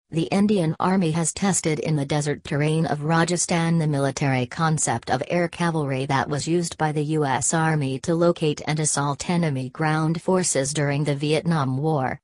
The Indian Army has tested in the desert terrain of Rajasthan the military concept of air cavalry that was used by the U.S. Army to locate and assault enemy ground forces during the Vietnam War.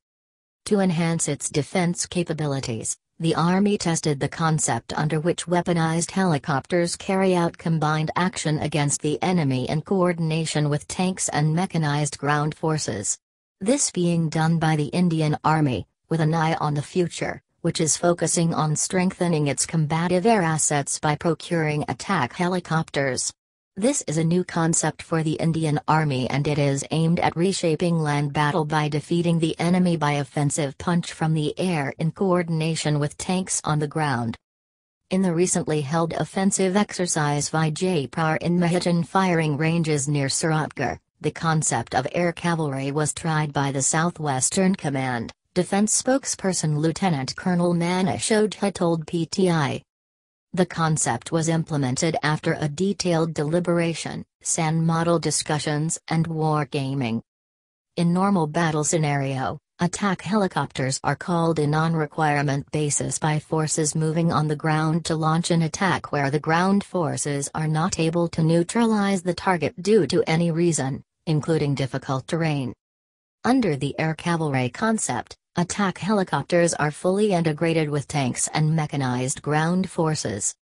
To enhance its defense capabilities, the Army tested the concept under which weaponized helicopters carry out combined action against the enemy in coordination with tanks and mechanized ground forces. This being done by the Indian Army, with an eye on the future, which is focusing on strengthening its combative air assets by procuring attack helicopters. This is a new concept for the Indian Army and it is aimed at reshaping land battle by defeating the enemy by offensive punch from the air in coordination with tanks on the ground. In the recently held offensive exercise Vijay Prahar in Mahijan firing ranges near Suratgarh, the concept of air cavalry was tried by the Southwestern Command, Defense spokesperson Lieutenant Colonel Manish Ojha told PTI. The concept was implemented after a detailed deliberation, SAN model discussions and wargaming. In normal battle scenario, attack helicopters are called in on requirement basis by forces moving on the ground to launch an attack where the ground forces are not able to neutralize the target due to any reason, including difficult terrain. Under the air cavalry concept, attack helicopters are fully integrated with tanks and mechanized ground forces.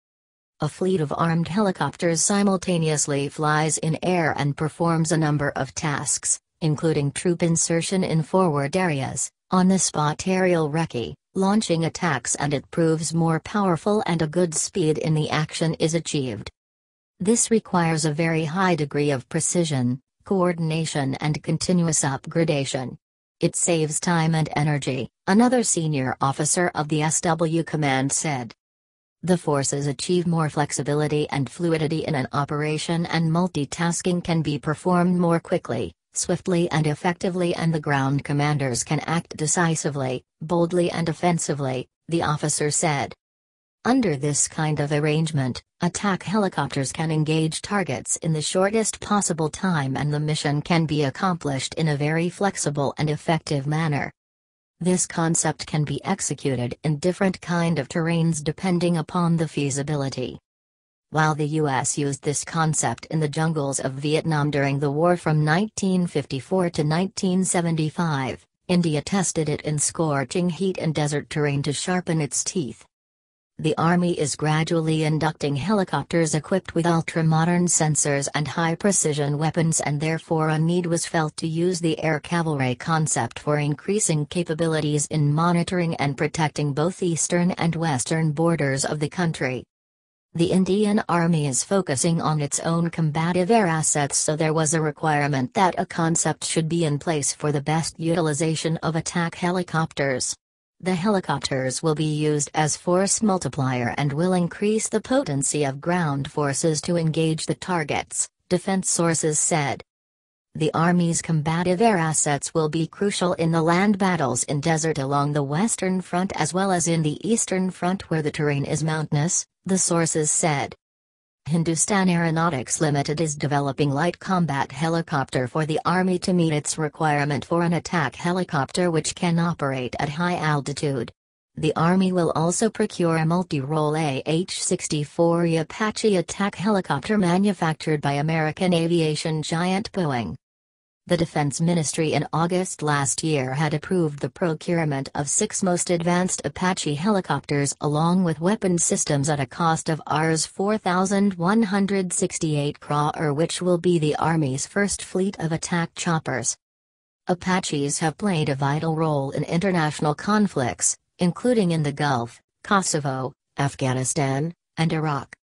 A fleet of armed helicopters simultaneously flies in air and performs a number of tasks, including troop insertion in forward areas, on-the-spot aerial recce, launching attacks, and it proves more powerful and a good speed in the action is achieved. This requires a very high degree of precision, coordination and continuous upgradation. It saves time and energy, another senior officer of the SW Command said. The forces achieve more flexibility and fluidity in an operation and multitasking can be performed more quickly, swiftly and effectively and the ground commanders can act decisively, boldly and offensively, the officer said. Under this kind of arrangement, attack helicopters can engage targets in the shortest possible time and the mission can be accomplished in a very flexible and effective manner. This concept can be executed in different kind of terrains depending upon the feasibility. While the U.S. used this concept in the jungles of Vietnam during the war from 1954 to 1975, India tested it in scorching heat and desert terrain to sharpen its teeth. The Army is gradually inducting helicopters equipped with ultra-modern sensors and high-precision weapons and therefore a need was felt to use the air cavalry concept for increasing capabilities in monitoring and protecting both eastern and western borders of the country. The Indian Army is focusing on its own combative air assets, so there was a requirement that a concept should be in place for the best utilization of attack helicopters. The helicopters will be used as force multiplier and will increase the potency of ground forces to engage the targets, defense sources said. The Army's combative air assets will be crucial in the land battles in desert along the Western Front as well as in the Eastern Front where the terrain is mountainous, the sources said. Hindustan Aeronautics Limited is developing light combat helicopter for the Army to meet its requirement for an attack helicopter which can operate at high altitude. The Army will also procure a multi-role AH-64E Apache attack helicopter manufactured by American aviation giant Boeing. The Defense Ministry in August last year had approved the procurement of 6 most advanced Apache helicopters along with weapon systems at a cost of Rs 4,168 crore, which will be the Army's first fleet of attack choppers. Apaches have played a vital role in international conflicts, including in the Gulf, Kosovo, Afghanistan, and Iraq.